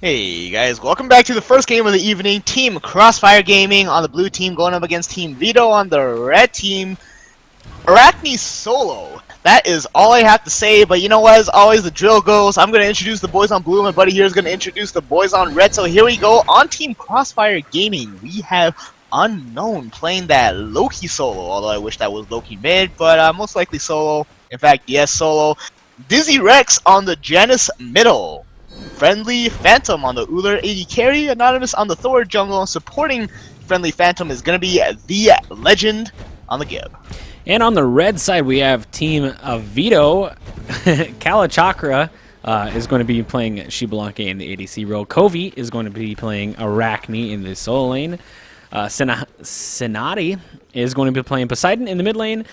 Hey guys, welcome back to the first game of the evening. Team CrossFire Gaming on the blue team going up against Team Veeto on the red team. Arachne solo. That is all I have to say, but you know what, as always the drill goes. I'm going to introduce the boys on blue, my buddy here is going to introduce the boys on red. So here we go, on Team CrossFire Gaming, we have Unknown playing that Loki solo, although I wish that was Loki mid, but most likely solo. In fact, yes, solo. Dizzy Rex on the Janus middle. Friendly Phantom on the Uller 80 carry, Anonymous on the Thor jungle, and supporting Friendly Phantom is going to be the Legend on the Gib. And on the red side, we have Team Veeto. Kalachakra is going to be playing Shibalanke in the ADC role. Kovi is going to be playing Arachne in the solo lane. Senati is going to be playing Poseidon in the mid lane.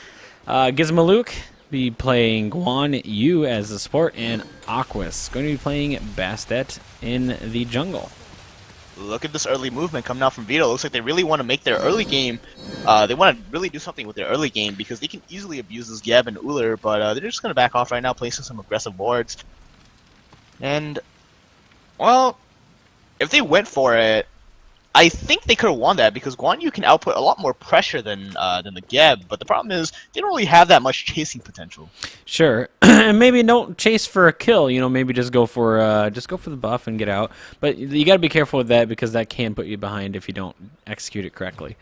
Gizmaluk be playing Guan Yu as the support, and Aquas going to be playing Bastet in the jungle. Look at this early movement coming out from Veeto. Looks like they really want to make their early game. They want to really do something with their early game because they can easily abuse this Geb and Uller, but they're just going to back off right now, placing some aggressive wards. And, well, if they went for it, I think they could have won that because Guan Yu can output a lot more pressure than the Geb, but the problem is they don't really have that much chasing potential. Sure, and maybe don't chase for a kill. You know, maybe just go for the buff and get out. But you got to be careful with that because that can put you behind if you don't execute it correctly,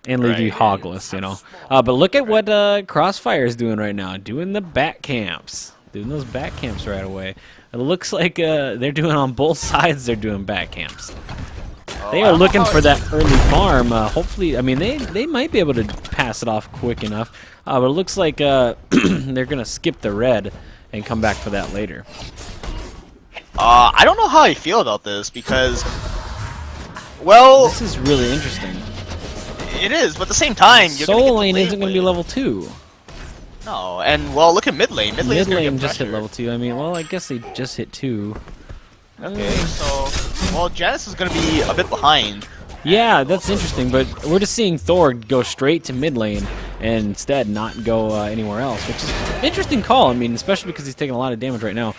and leave you hogless. You know. But look at what CrossFire is doing right now, doing the back camps, doing those back camps right away. It looks like they're doing on both sides. They're doing back camps. They are looking for that early farm. Hopefully, I mean, they might be able to pass it off quick enough. But it looks like they're going to skip the red and come back for that later. I don't know how I feel about this because, well... This is really interesting. It is, but at the same time... Solo lane isn't going to be level 2. No, and, well, look at mid lane. Mid lane just hit level 2. I mean, well, I guess they just hit 2. Okay, so, well, Janus is going to be a bit behind. Yeah, that's interesting, but we're just seeing Thor go straight to mid lane and instead not go anywhere else, which is an interesting call. I mean, especially because he's taking a lot of damage right now.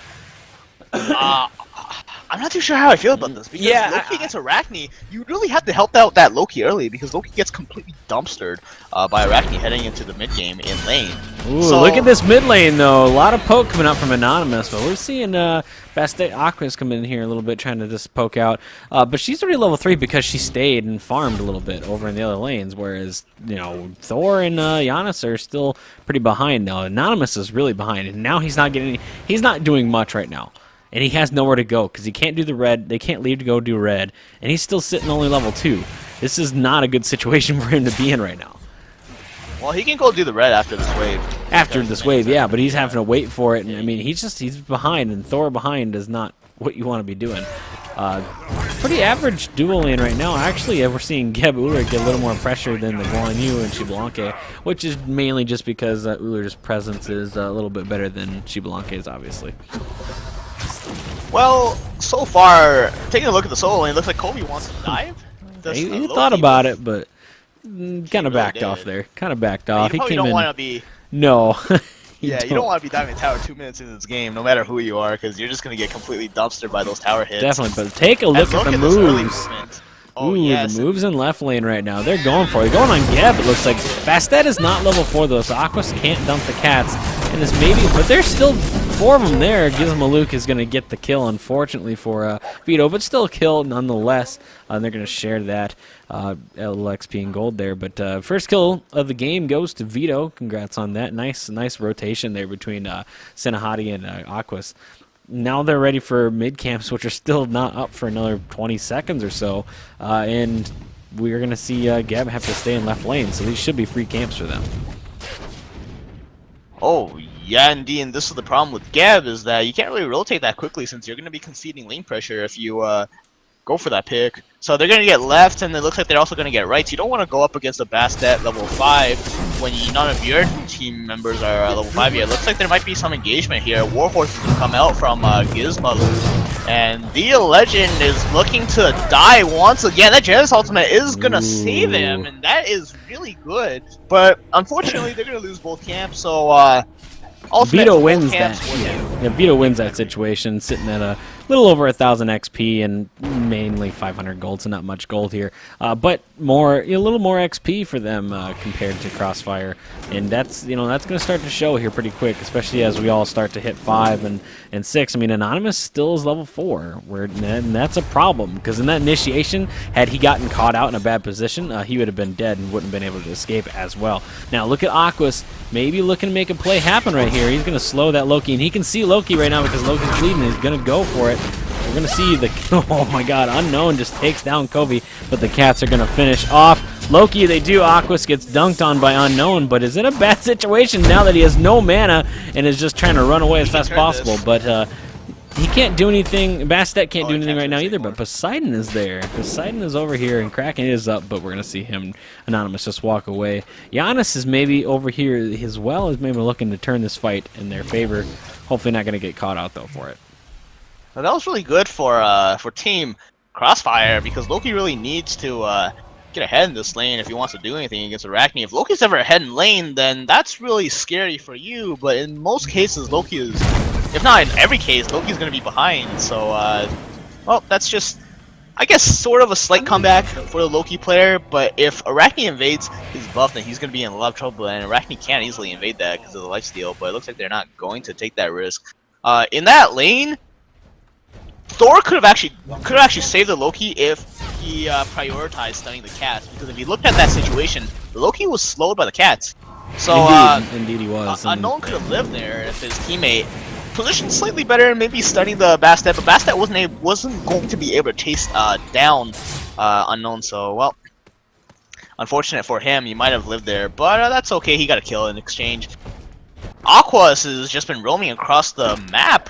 I'm not too sure how I feel about this, because Loki against Arachne, you really have to help out that Loki early, because Loki gets completely dumpstered by Arachne heading into the mid game in lane. Ooh, so, look at this mid lane, though. A lot of poke coming out from Anonymous, but we're seeing Bastet Aquas come in here a little bit, trying to just poke out. But she's already level 3 because she stayed and farmed a little bit over in the other lanes, whereas, you know, Thor and Giannis are still pretty behind now. Anonymous is really behind, and now he's not doing much right now. And he has nowhere to go because he can't do the red. They can't leave to go do red. And he's still sitting only level 2. This is not a good situation for him to be in right now. Well, he can go do the red after this wave. After this wave, yeah, but he's having to wait for it. And I mean, he's behind, and Thor behind is not what you want to be doing. Pretty average dual lane right now. Actually, we're seeing Geb Uller get a little more pressure than the Guan Yu and Shibalanke, which is mainly just because Uller's presence is a little bit better than Shibalanke's, obviously. Well, so far, taking a look at the solo lane, it looks like Kobe wants to dive. He thought about it, but kind of backed off there. Kind of backed off. You probably don't want to be... No. Yeah, you don't want to be diving tower 2 minutes into this game, no matter who you are, because you're just going to get completely dumpstered by those tower hits. Definitely, but take a look at the moves. Oh, ooh, yes. The moves in left lane right now. They're going for it. They're going on Geb, it looks like. Bastet is not level 4, though, so Aquas can't dump the cats. And this maybe, but there's still 4 of them there. Gizmaluk is going to get the kill, unfortunately, for Veeto, but still a kill nonetheless. They're going to share that LXP and gold there. But first kill of the game goes to Veeto. Congrats on that. Nice rotation there between Senahati and Aquas. Now they're ready for mid camps, which are still not up for another 20 seconds or so, and we're going to see Gab have to stay in left lane, so these should be free camps for them. Oh, yeah, indeed, and this is the problem with Gab, is that you can't really rotate that quickly since you're going to be conceding lane pressure if you go for that pick. So they're going to get left, and it looks like they're also going to get right. So you don't want to go up against a Bastet level 5 when none of your team members are level 5 yet. It looks like there might be some engagement here. Warhorse is going to come out from Gizmaluk, and the Legend is looking to die once again. That Janus ultimate is going to save him, and that is really good. But unfortunately, they're going to lose both camps, so... Veeto wins that. Yeah, Veeto wins that situation, sitting at a little over 1,000 XP and mainly 500 gold, so not much gold here. But more, a little more XP for them compared to CrossFire, and that's that's going to start to show here pretty quick, especially as we all start to hit 5 and 6. I mean, Anonymous still is level 4, and that's a problem because in that initiation, had he gotten caught out in a bad position, he would have been dead and wouldn't have been able to escape as well. Now look at Aquas, maybe looking to make a play happen right here. He's going to slow that Loki, and he can see Loki right now because Loki's bleeding. He's going to go for it. We're going to see the... Oh my god, Unknown just takes down Kobe, but the Cats are going to finish off Loki. They do. Aquas gets dunked on by Unknown, but is in a bad situation now that he has no mana and is just trying to run away as fast as possible. But he can't do anything. Bastet can't do anything right now either, but Poseidon is there. Poseidon is over here, and Kraken is up, but we're going to see him, Anonymous, just walk away. Giannis is maybe over here as well, as maybe looking to turn this fight in their favor. Hopefully not going to get caught out, though, for it. Well, that was really good for Team CrossFire, because Loki really needs to get ahead in this lane if he wants to do anything against Arachne. If Loki's ever ahead in lane, then that's really scary for you, but in most cases, Loki is... If not in every case, Loki's going to be behind, so, well, that's just, I guess, sort of a slight comeback for the Loki player, but if Arachne invades his buff, then he's going to be in a lot of trouble, and Arachne can't easily invade that because of the lifesteal, but it looks like they're not going to take that risk. In that lane, Thor could have actually saved the Loki if he prioritized stunning the Cats, because if you looked at that situation, Loki was slowed by the Cats. So, Indeed he was. Unknown could have lived there if his teammate positioned slightly better and maybe studying the Bastet, but Bastet wasn't going to be able to chase down Unknown, so, well, unfortunate for him, he might have lived there, but that's okay, he got a kill in exchange. Aquas has just been roaming across the map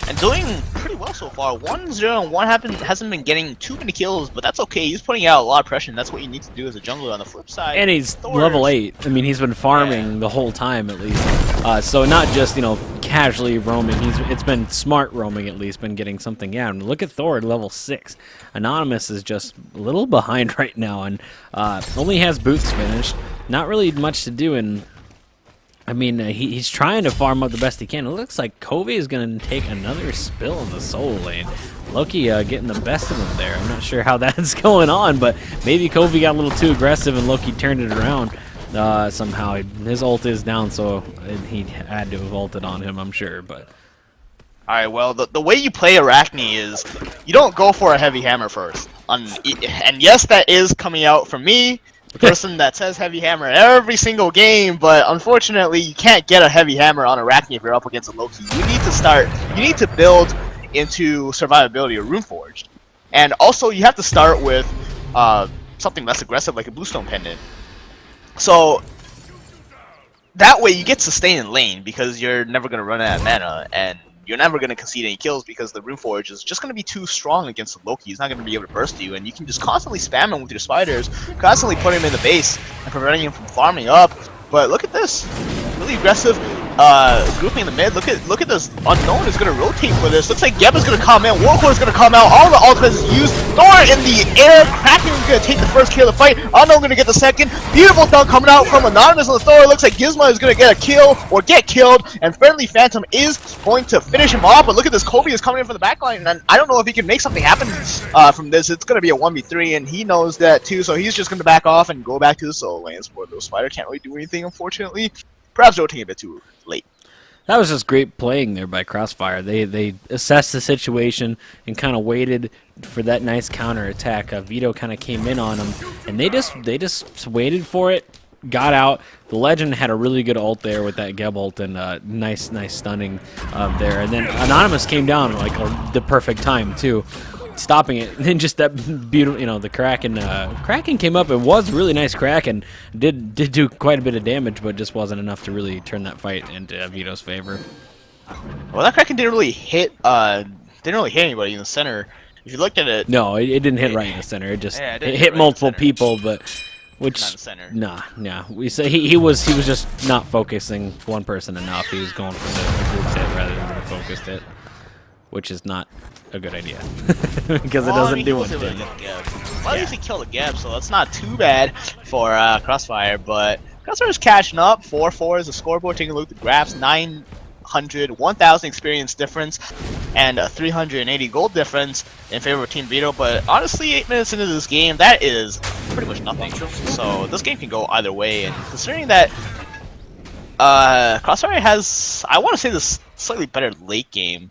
and doing pretty well so far. 1-0 and 1 hasn't been getting too many kills, but that's okay. He's putting out a lot of pressure, and that's what you need to do as a jungler. On the flip side, and he's level 8. I mean, he's been farming the whole time at least. So not just casually roaming. It's been smart roaming at least. Been getting something. Yeah. And look at Thor at level 6. Anonymous is just a little behind right now, and only has boots finished. Not really much to do in. I mean, he's trying to farm up the best he can. It looks like Kobe is going to take another spill in the solo lane. Loki getting the best of him there. I'm not sure how that's going on, but maybe Kobe got a little too aggressive and Loki turned it around somehow. His ult is down, so he had to have ulted on him, I'm sure. But alright, well, the way you play Arachne is you don't go for a heavy hammer first. And yes, that is coming out from me, the person that says heavy hammer every single game, but unfortunately you can't get a heavy hammer on Arachne if you're up against a Loki. You need to build into survivability or Runeforged. And also you have to start with something less aggressive like a Bluestone Pendant. So that way you get sustain in lane because you're never going to run out of mana, and you're never going to concede any kills because the Runeforge is just going to be too strong against the Loki. He's not going to be able to burst you, and you can just constantly spam him with your spiders, constantly put him in the base and preventing him from farming up. But look at this, really aggressive grouping in the mid. Look at this. Unknown is going to rotate for this. Looks like Geb is going to come in. Warcore is going to come out. All the ultimates is used. Thor in the air. Kraken is going to take the first kill of the fight. Unknown going to get the second. Beautiful dunk coming out from Anonymous on the Thor. Looks like Gizmo is going to get a kill or get killed. And Friendly Phantom is going to finish him off. But look at this. Kobe is coming in from the backline. And I don't know if he can make something happen from this. It's going to be a 1v3. And he knows that too. So he's just going to back off and go back to the solo lanes. Where those Spider can't really do anything, unfortunately. Perhaps rotating a bit too late. That was just great playing there by CrossFire. They assessed the situation and kind of waited for that nice counter attack. Veeto kind of came in on them, and they just waited for it, got out. The Legend had a really good ult there with that Geb ult and nice stunning there. And then Anonymous came down like the perfect time too, stopping it. And then just that beautiful, the Kraken came up. It was really nice Kraken. Did do quite a bit of damage, but just wasn't enough to really turn that fight into Vito's favor. Well, that Kraken didn't really hit anybody in the center. If you looked at it, no, it didn't hit right in the center. It just it hit multiple people, but which not the center. Nah. We say he was just not focusing one person enough. He was going for the group hit rather than the focused hit, which is not a good idea because it doesn't do anything. Well, at least he killed a Geb, so that's not too bad for CrossFire. But CrossFire is catching up. 4-4 is the scoreboard. Taking a look at the graphs. 9 1,000 experience difference and a 380 gold difference in favor of Team Veeto. But honestly, 8 minutes into this game, that is pretty much nothing. So this game can go either way, and considering that CrossFire has, I want to say, this slightly better late game,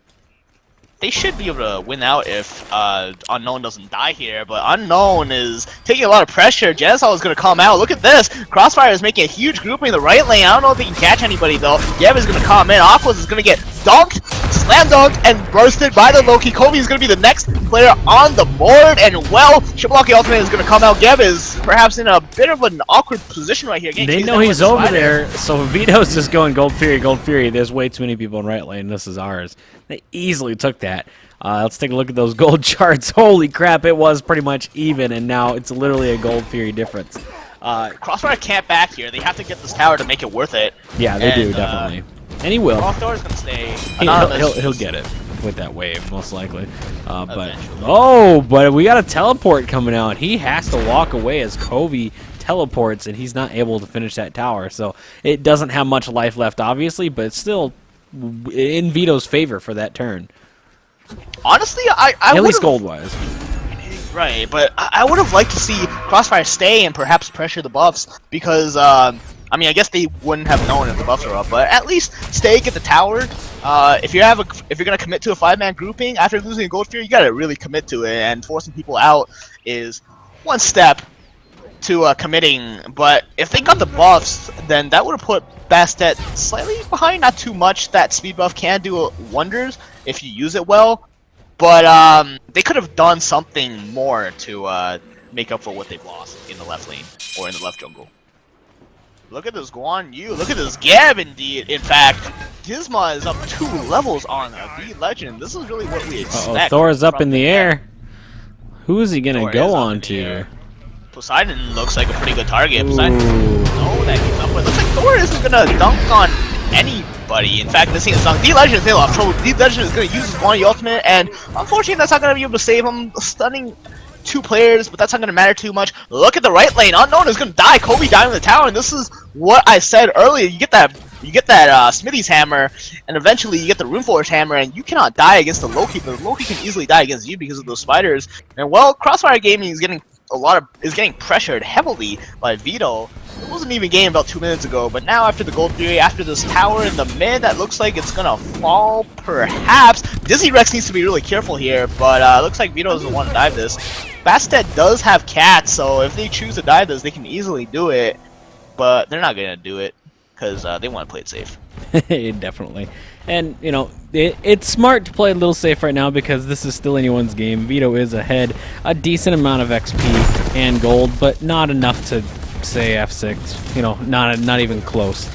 they should be able to win out if Unknown doesn't die here, but Unknown is taking a lot of pressure. Genesol is going to come out. Look at this. CrossFire is making a huge grouping in the right lane. I don't know if they can catch anybody, though. Geb is going to come in. Aquas is going to get dunked, slam dunked, and bursted by the Loki. Kobe is going to be the next player on the board, and well, Shibalaki Ultimate is going to come out. Geb is perhaps in a bit of an awkward position right here. They know he's over there, so Veeto's just going Gold Fury, Gold Fury. There's way too many people in right lane. This is ours. They easily took that. Let's take a look at those gold charts. Holy crap, it was pretty much even, and now it's literally a Gold Fury difference. CrossFire can't back here. They have to get this tower to make it worth it. Yeah, they do, definitely. And he will. Thor's gonna stay. He'll get it with that wave, most likely. But we got a teleport coming out. He has to walk away as Covey teleports, and he's not able to finish that tower. So it doesn't have much life left, obviously, but it's still in Veeto's favor for that turn. Honestly, I at least gold-wise. Right, but I would have liked to see CrossFire stay and perhaps pressure the buffs because, I mean, I guess they wouldn't have known if the buffs were up, but at least stay, get the tower. If you're gonna commit to a 5-man grouping after losing a Gold Fury, you gotta really commit to it, and forcing people out is one step to committing. But if they got the buffs, then that would have put Bastet slightly behind, not too much. That speed buff can do wonders if you use it well, but they could have done something more to make up for what they've lost in the left lane or in the left jungle. Look at this Guan Yu, look at this Gab indeed. In fact, Gizma is up 2 levels on the Legend. This is really what we expect. Thor's up in the air. Who is he gonna go on to? Poseidon looks like a pretty good target. Poseidon, no, that keeps up with. Looks like Thor isn't gonna dunk on anybody. In fact, this thing is dunk. The Legend is a lot of trouble. The Legend is gonna use his Guan Yu ultimate, and unfortunately, that's not gonna be able to save him. Stunning 2 players, but that's not going to matter too much. Look at the right lane. Unknown is going to die. Kobe dying in the tower, and this is what I said earlier. You get that Smithy's hammer, and eventually you get the Runeforge hammer, and you cannot die against the Loki, but Loki can easily die against you because of those spiders. And well, CrossFire Gaming is getting pressured heavily by Veeto. It wasn't even game about 2 minutes ago, but now after the Gold Fury, after this tower in the mid, that looks like it's gonna fall, perhaps. Dizzy Rex needs to be really careful here, but looks like Veeto doesn't want to dive this. Bastet does have cats, so if they choose to dive this, they can easily do it, but they're not gonna do it because they want to play it safe. Definitely. And, you know, it's smart to play a little safe right now because this is still anyone's game. Veeto is ahead a decent amount of XP and gold, but not enough to say F6, you know, not even close.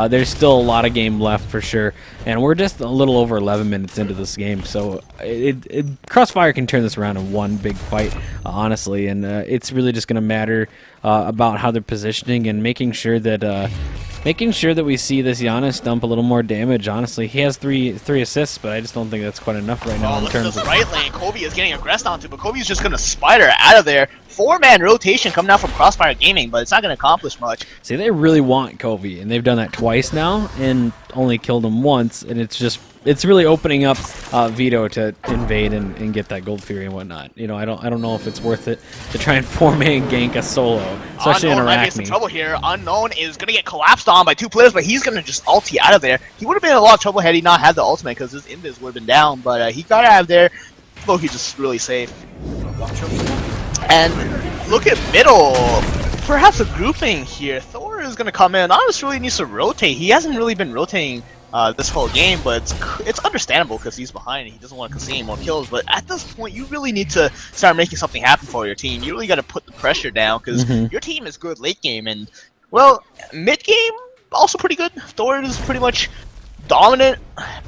There's still a lot of game left for sure, and we're just a little over 11 minutes into this game, so CrossFire can turn this around in one big fight, honestly, and it's really just going to matter about how they're positioning and making sure that we see this Giannis dump a little more damage. Honestly, he has three assists, but I just don't think that's quite enough right now in terms of right lane. Kobe is getting aggressed onto, but Kobe's just gonna spider out of there. 4-man rotation coming out from CrossFire Gaming, but it's not gonna accomplish much. See, they really want Kobe, and they've done that twice now, and only killed him once, and it's really opening up Veeto to invade and get that Gold Fury and whatnot. You know, I don't know if it's worth it to try and 4-man gank a solo, especially in Unknown might be in some trouble here. Unknown is gonna get collapsed on by 2 players, but he's gonna just ulti out of there. He would have been in a lot of trouble had he not had the ultimate because his invis would have been down, but he got out of there. Loki's just really safe. And look at middle. Perhaps a grouping here. Thor is gonna come in. Honest really needs to rotate. He hasn't really been rotating this whole game, but it's understandable because he's behind and he doesn't want to concede more kills. But at this point, you really need to start making something happen for your team. You really got to put the pressure down because your team is good late game, and well, mid game also pretty good. Thor is pretty much dominant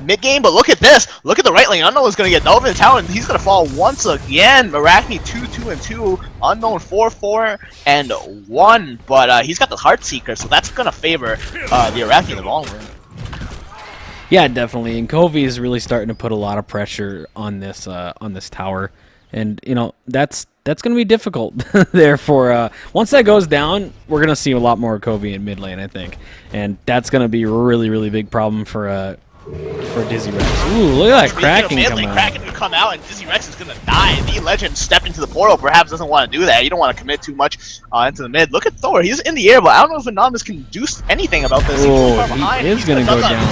mid game, but look at this. Look at the right lane. Unknown is going to get Nova in the tower, and he's going to fall once again. Arachne 2-2-2. Unknown 4-4-1, but he's got the Heartseeker, so that's going to favor the Arachne in the long run. Yeah, definitely. And Covey is really starting to put a lot of pressure on this tower, and you know that's going to be difficult. Therefore, once that goes down, we're going to see a lot more Covey in mid lane, I think, and that's going to be a really big problem for for Dizzy Rex. Ooh, look at that Kraken come out. Kraken could come out and Dizzy Rex is gonna die. The Legend stepped into the portal, perhaps doesn't want to do that. You don't want to commit too much into the mid. Look at Thor, he's in the air, but I don't know if Anonymous can do anything about this. Oh, he is gonna go down.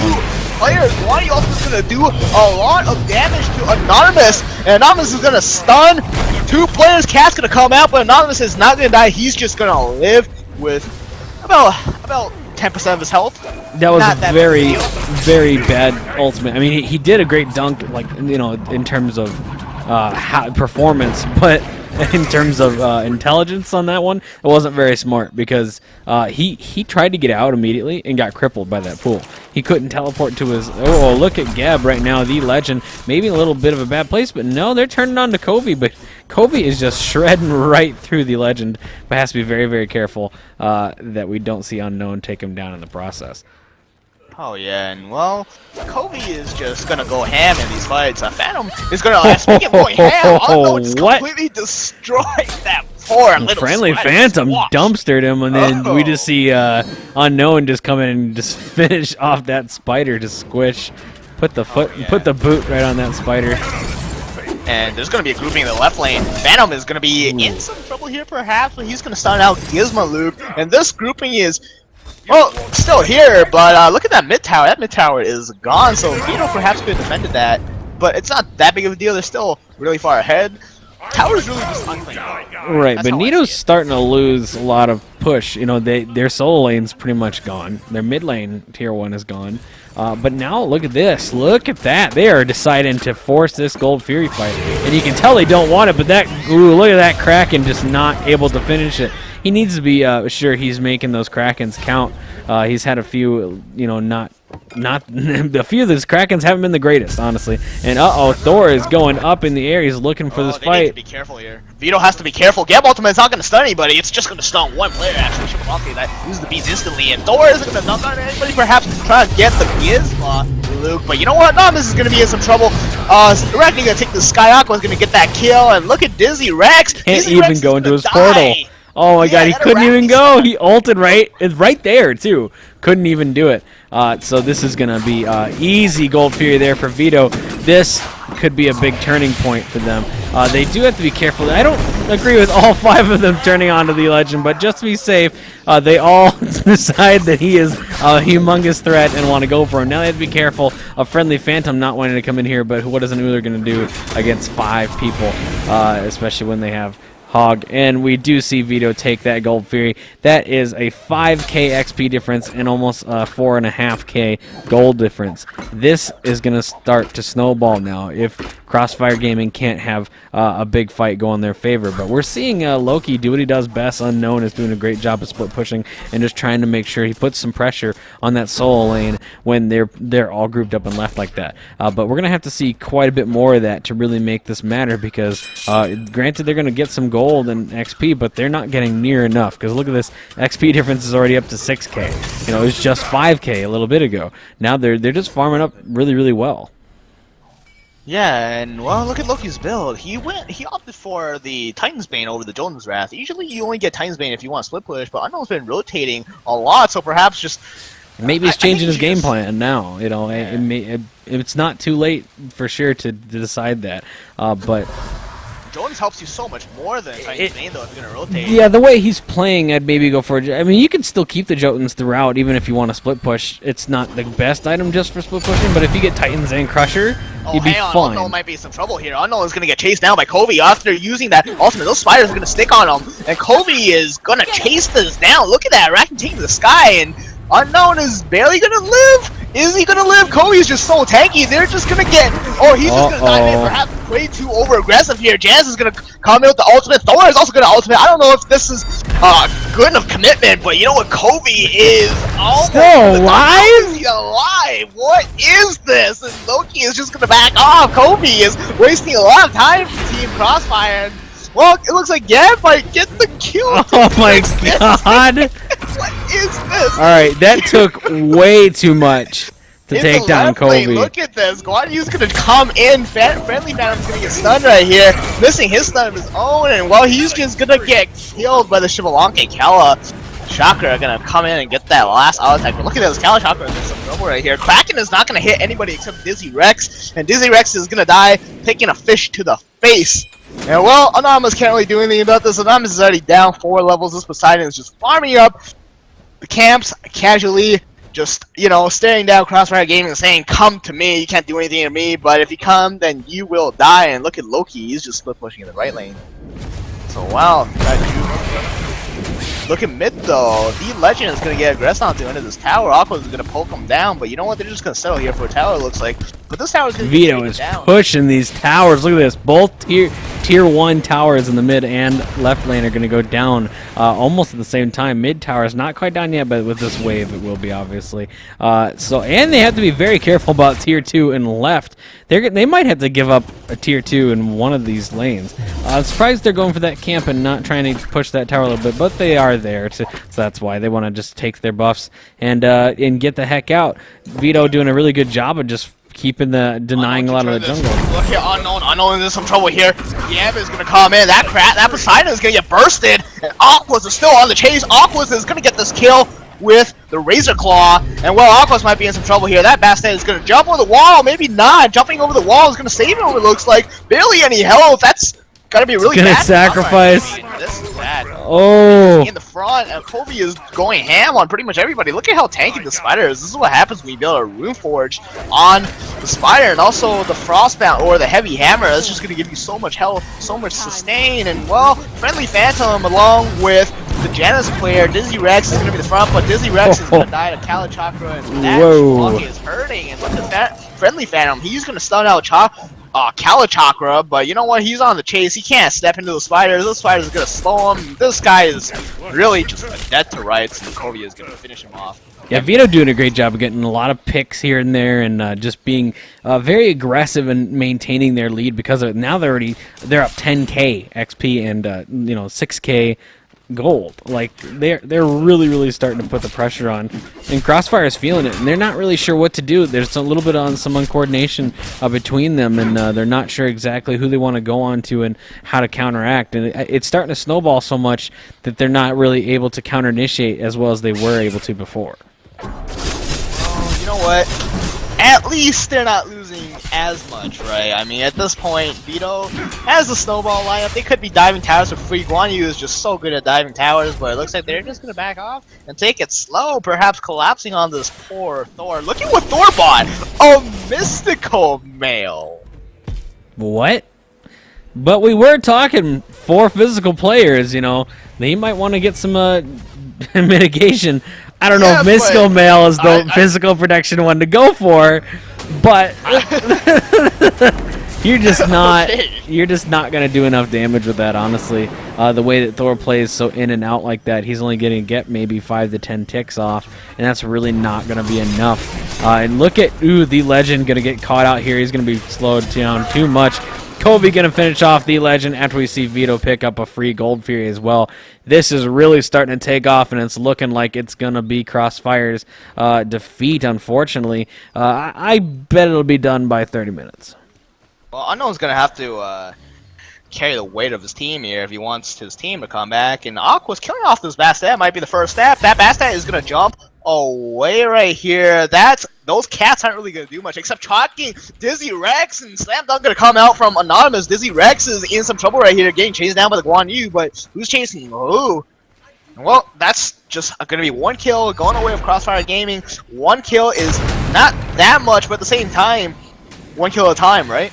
Players, Wani also is gonna do a lot of damage to Anonymous, and Anonymous is gonna stun 2 players. Cat's gonna come out, but Anonymous is not gonna die. He's just gonna live with about 10% of his health. That was a very bad ultimate. I mean, he did a great dunk, like, you know, in terms of performance, but in terms of intelligence on that one, it wasn't very smart because he tried to get out immediately and got crippled by that pool. He couldn't teleport to his. Oh, look at Gab right now, the Legend. Maybe a little bit of a bad place, but no, they're turning on to Kobe. But Kobe is just shredding right through the Legend, but has to be very careful that we don't see Unknown take him down in the process. Oh yeah, and well, Kobe is just gonna go ham in these fights. Phantom is gonna, speaking of going ham, Unknown just completely destroyed that poor little Friendly Phantom dumpstered him, and then we just see Unknown just come in and just finish off that spider to squish. Put the boot right on that spider. And there's going to be a grouping in the left lane. Phantom is going to be in some trouble here perhaps, but he's going to start out Gizmaluke. And this grouping is, well, still here, but look at that mid tower. That mid tower is gone, so Veeto perhaps could have defended that. But it's not that big of a deal. They're still really far ahead. Tower's really just unclean. Right, but Nito's starting to lose a lot of push. You know, their solo lane's pretty much gone. Their mid lane, tier 1, is gone. But now, look at this. Look at that. They are deciding to force this Gold Fury fight. And you can tell they don't want it, but that, ooh, look at that Kraken just not able to finish it. He needs to be sure he's making those Krakens count. He's had a few, you know, not a few of those Krakens haven't been the greatest, honestly. And Thor is going up in the air. He's looking for this fight. Need to be careful here. Veeto has to be careful. Gab Ultimate's not going to stun anybody. It's just going to stun one player, actually. Shibalaki that uses the beats instantly. And Thor isn't going to knock on anybody, perhaps trying to get the Gizma, Luke. But you know what? This is going to be in some trouble. Arachne going to take the Sky Aqua, is going to get that kill. And look at Dizzy Rex. Can't even go into his portal. Oh my god, he couldn't even go. He ulted right there, too. Couldn't even do it. So this is going to be easy Gold Fury there for Veeto. This could be a big turning point for them. They do have to be careful. I don't agree with all 5 of them turning onto the Legend, but just to be safe, they all decide that he is a humongous threat and want to go for him. Now they have to be careful. A Friendly Phantom not wanting to come in here, but what is an Uller going to do against 5 people, especially when they have Hog, and we do see Veeto take that Gold Fury. That is a 5k XP difference and almost a 4.5k gold difference. This is going to start to snowball now if CrossFire Gaming can't have a big fight go in their favor. But we're seeing Loki do what he does best. Unknown is doing a great job of split pushing and just trying to make sure he puts some pressure on that solo lane when they're all grouped up and left like that. But we're going to have to see quite a bit more of that to really make this matter because granted they're going to get some gold and XP, but they're not getting near enough because look at this, XP difference is already up to 6k. You know, it was just 5k a little bit ago. Now they're just farming up really well. Yeah, and well, look at Loki's build. He opted for the Titan's Bane over the Jotun's Wrath. Usually you only get Titan's Bane if you want split push, but Unknown's been rotating a lot, so perhaps just maybe he's changing his game plan now. You know, it's not too late for sure to decide that, but Jones helps you so much more than Titan's Bane, though, if you're going to rotate. Yeah, the way he's playing, I'd maybe go for I mean, you can still keep the Jotuns throughout, even if you want to split push. It's not the best item just for split pushing, but if you get Titans and Crusher, you'd be fine. Unknown might be in some trouble here. Unknown is going to get chased down by Kobe after using that ultimate. Those spiders are going to stick on him, and Kobe is going to chase this down. Look at that, Arachne taking the sky, and Unknown is barely going to live. Is he going to live? Kobe's just so tanky. They're just going to get... Oh, he's just going to dive in. Perhaps way too over-aggressive here. Jazz is going to come in with the ultimate. Thor is also going to ultimate. I don't know if this is good enough commitment, but you know what? Kobe is almost... Still alive? Is he alive? What is this? And Loki is just going to back off. Kobe is wasting a lot of time for Team Crossfire. Well, it looks like Gab might get the kill. Oh my god. What is this? Alright, that took way too much to take down Kobe. Look at this. Guanyu's gonna come in. Friendly Phantom's gonna get stunned right here. Missing his stun of his own, and well, he's just gonna get killed by the Shibalonke Kella. Chakra are gonna come in and get that last auto attack. But look at this, Kala Chakra is in some trouble right here. Kraken is not gonna hit anybody except Dizzy Rex, and Dizzy Rex is gonna die taking a fish to the face. And well, Anonymous can't really do anything about this. Anonymous is already down 4 levels. This Poseidon is just farming up the camps casually, just, you know, staring down Crossfire Gaming and saying, "Come to me, you can't do anything to me, but if you come, then you will die." And look at Loki, he's just split pushing in the right lane. So wow, look at mid though. The Legend is gonna get aggressive onto the end of this tower. Aqua is gonna poke him down, but you know what? They're just gonna settle here for a tower. It looks like, but this tower is gonna Veeto is pushing these towers. Look at this. Both tier 1 towers in the mid and left lane are gonna go down almost at the same time. Mid tower is not quite down yet, but with this wave it will be, obviously. And they have to be very careful about tier 2 and left. They might have to give up a tier 2 in one of these lanes. I'm surprised they're going for that camp and not trying to push that tower a little bit, but they are there, so that's why they want to just take their buffs and get the heck out. Veeto doing a really good job of just keeping denying a lot of the jungle. Look here, Unknown is in some trouble here. Yam is gonna come in. That Poseidon is gonna get bursted, and Aquas is still on the chase. Aquas is gonna get this kill with the Razor Claw, and well, Aquas might be in some trouble here. That Bastet is gonna jump over the wall, maybe not. Jumping over the wall is gonna save him. It looks like barely any health. That's gotta be really gonna bad. Sacrifice. I mean, this is bad. Oh. In the front, and Kobe is going ham on pretty much everybody. Look at how tanky the Spider is. This is what happens when you build a Rune Forge on the Spider, and also the Frostbound or the Heavy Hammer. That's just gonna give you so much health, so much sustain, and well, Friendly Phantom along with the Janus player, Dizzy Rex is gonna be the front, but Dizzy Rex is gonna die to Kala Chakra, and that Whoa. Is hurting. And look at that Friendly Phantom. He's gonna stun out Kala Chakra, but you know what? He's on the chase. He can't step into the spiders. Those spiders are gonna slow him. This guy is really just a dead to rights, and Kovia is gonna finish him off. Yeah, Veeto doing a great job of getting a lot of picks here and there, and just being very aggressive and maintaining their lead because of it. Now they're up 10k XP and 6k gold. Like they're really starting to put the pressure on, and Crossfire is feeling it, and they're not really sure what to do. There's a little bit on some uncoordination between them, and they're not sure exactly who they want to go on to and how to counteract, and it's starting to snowball so much that they're not really able to counter initiate as well as they were able to before. Well, you know what? At least they're not losing as much, right? I mean, at this point, Veeto has the snowball lineup. They could be diving towers for free. Guan Yu is just so good at diving towers, but it looks like they're just going to back off and take it slow, perhaps collapsing on this poor Thor. Look at what Thor bought! A mystical male! What? But we were talking 4 physical players, you know. They might want to get some mitigation. I don't know if mystical male is the physical protection one to go for, but you're just not gonna do enough damage with that, honestly. The way that Thor plays so in and out like that, he's only gonna get maybe 5 to 10 ticks off, and that's really not gonna be enough. And look at the Legend gonna get caught out here. He's gonna be slowed down too much. Kobe gonna finish off the Legend after we see Veeto pick up a free Gold Fury as well. This is really starting to take off, and it's looking like it's gonna be Crossfire's defeat, unfortunately. I bet it'll be done by 30 minutes. Well, Unknown's gonna have to carry the weight of his team here if he wants his team to come back, and Aqua's killing off this Bastet. Might be the first step. That Bastet is gonna jump away right here. Those cats aren't really gonna do much except tracking Dizzy Rex, and Slam Dunk gonna come out from Anonymous. Dizzy Rex is in some trouble right here, getting chased down by the Guan Yu, but who's chasing who? Well, that's just gonna be 1 kill going away with Crossfire Gaming. 1 kill is not that much, but at the same time, 1 kill at a time, right?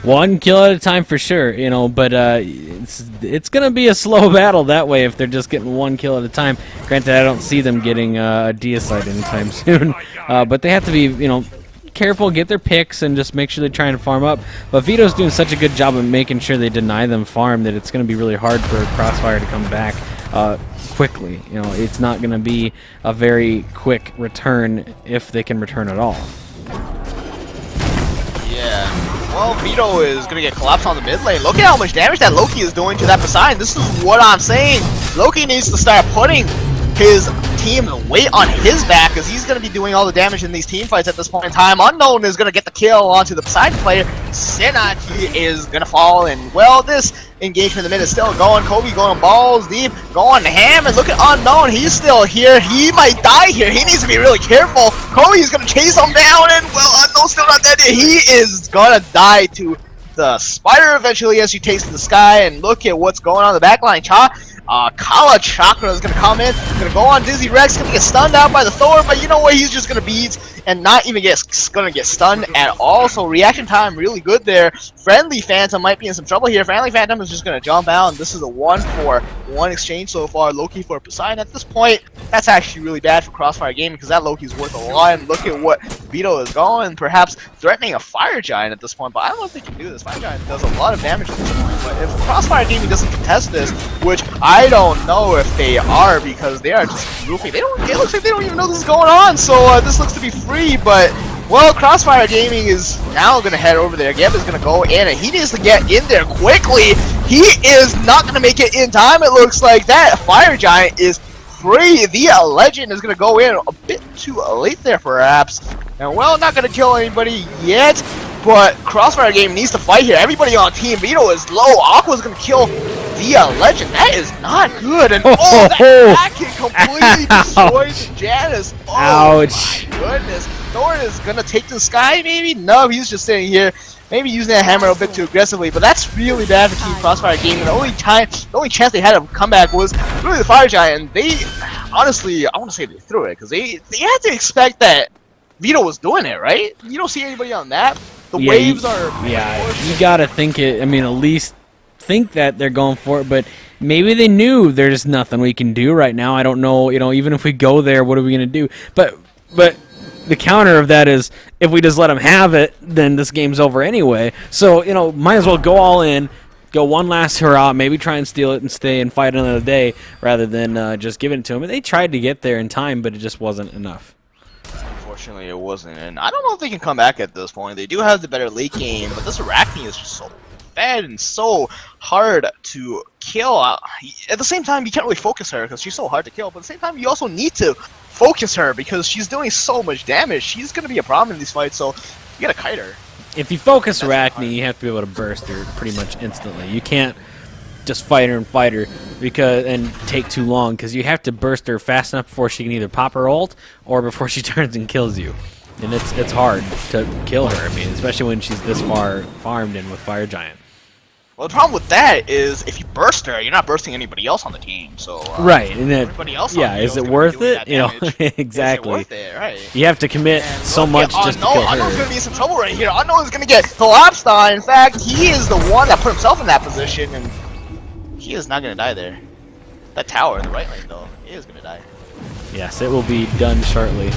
1 kill at a time for sure, you know, but it's gonna be a slow battle that way if they're just getting 1 kill at a time. Granted, I don't see them getting a deicide anytime soon, but they have to be, you know, careful, get their picks, and just make sure they're trying to farm up. But Veeto's doing such a good job of making sure they deny them farm that it's gonna be really hard for Crossfire to come back quickly. You know, it's not gonna be a very quick return if they can return at all. Yeah. Well, Veeto is going to get collapsed on the mid lane. Look at how much damage that Loki is doing to that Poseidon. This is what I'm saying. Loki needs to start putting his team weight on his back, because he's going to be doing all the damage in these team fights at this point in time. Unknown is going to get the kill onto the side player. Senaki is going to fall, and well, this engagement in the mid is still going. Kobe going balls deep, going ham, and look at Unknown. He's still here. He might die here. He needs to be really careful. Kobe's going to chase him down, and well, Unknown's still not dead yet. He is going to die to the spider eventually as she takes to the sky, and look at what's going on in the backline. Kala Chakra is going to come in, going to go on Dizzy Rex, going to get stunned out by the Thor, but you know what, he's just going to beat and not even going to get stunned at all, so reaction time really good there. Friendly Phantom might be in some trouble here. Friendly Phantom is just going to jump out, and this is a 1-for-1 exchange so far. Loki for Poseidon. At this point, that's actually really bad for Crossfire Gaming, because that Loki's worth a lot, and look at what Veeto is going, perhaps threatening a Fire Giant at this point, but I don't know if they can do this. Fire Giant does a lot of damage at this point, but if Crossfire Gaming doesn't contest this, which I don't know if they are, because they are just goofy. It looks like they don't even know this is going on, so this looks to be free, but well, Crossfire Gaming is now going to head over there. Geb is going to go in, and he needs to get in there quickly. He is not going to make it in time, it looks like. That Fire Giant is free. The Legend is going to go in a bit too late there, perhaps. And well, not going to kill anybody yet, but Crossfire Gaming needs to fight here. Everybody on Team Veeto is low. Aqua's going to kill the Legend. That is not good. And oh, that can completely destroy Janice. Oh, ouch. My goodness. Thor is going to take to the sky, maybe? No, he's just sitting here. Maybe using that hammer a bit too aggressively, but that's really bad for Team Crossfire Gaming. The only chance they had of comeback was really the Fire Giant, and they, honestly, I want to say they threw it, because they had to expect that Veeto was doing it, right? You don't see anybody on that. The waves are... Yeah, you gotta think it, I mean, at least think that they're going for it, but maybe they knew there's nothing we can do right now. I don't know, you know, even if we go there, what are we going to do? But the counter of that is, if we just let them have it, then this game's over anyway. So, you know, might as well go all in, go one last hurrah, maybe try and steal it and stay and fight another day, rather than just giving it to them. And they tried to get there in time, but it just wasn't enough. Unfortunately, it wasn't, and I don't know if they can come back at this point. They do have the better late game, but this Arachne is just so bad and so hard to kill. At the same time, you can't really focus her because she's so hard to kill, but at the same time, you also need to focus her because she's doing so much damage. She's going to be a problem in these fights, so you gotta kite her. If you focus Arachne, you have to be able to burst her pretty much instantly. You can't just fight her and take too long, because you have to burst her fast enough before she can either pop her ult or before she turns and kills you. And it's hard to kill her, I mean, especially when she's this far farmed in with Fire Giant. Well, the problem with that is if you burst her, you're not bursting anybody else on the team. So right, and then everybody else. Yeah, is it worth it? You know, exactly. Is it worth it? Right. You have to commit so much just to kill her. Unknown's gonna be in some trouble right here. Unknown is gonna get collapsed on. In fact, he is the one that put himself in that position, and he is not gonna die there. That tower in the right lane, though, he is gonna die. Yes, it will be done shortly.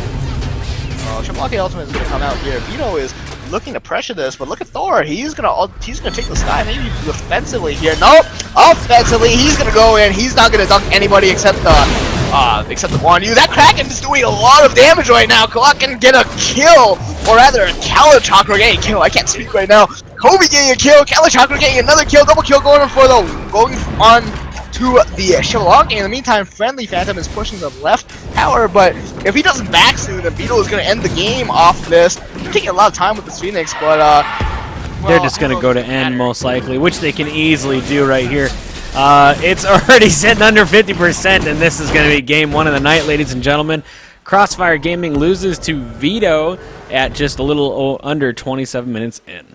Triple Ultimate is gonna come out here. Veeto is looking to pressure this, but look at Thor. He's gonna take the sky, maybe defensively here. Nope, offensively he's gonna go in. He's not gonna dunk anybody except the one. That Kraken is doing a lot of damage right now. Kalak can get a kill, or rather, Kala Chakra getting a kill. I can't speak right now. Kobe getting a kill. Kala Chakra getting another kill. Double kill going on to the Shyvlonki. In the meantime, Friendly Phantom is pushing the left tower, but if he doesn't back soon, then Veeto is going to end the game off this. They're taking a lot of time with this Phoenix, but well, they're just going to go to end most likely, which they can easily do right here. It's already sitting under 50%, and this is going to be game one of the night, ladies and gentlemen. Crossfire Gaming loses to Veeto at just a little under 27 minutes in.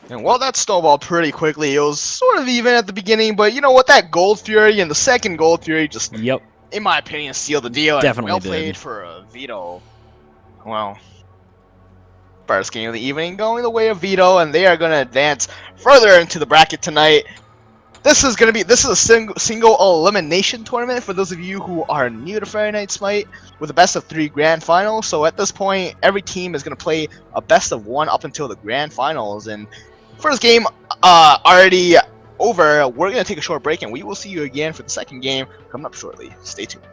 And well, that snowballed pretty quickly. It was sort of even at the beginning, but you know what? That Gold Fury and the second Gold Fury just, in my opinion, sealed the deal. Definitely well played for Veeto. Well, first game of the evening going the way of Veeto, and they are going to advance further into the bracket tonight. This is a single elimination tournament for those of you who are new to Friday Night Smite, with a best of 3 grand final. So at this point, every team is going to play a best of 1 up until the grand finals. And first game already over. We're going to take a short break, and we will see you again for the second game coming up shortly. Stay tuned.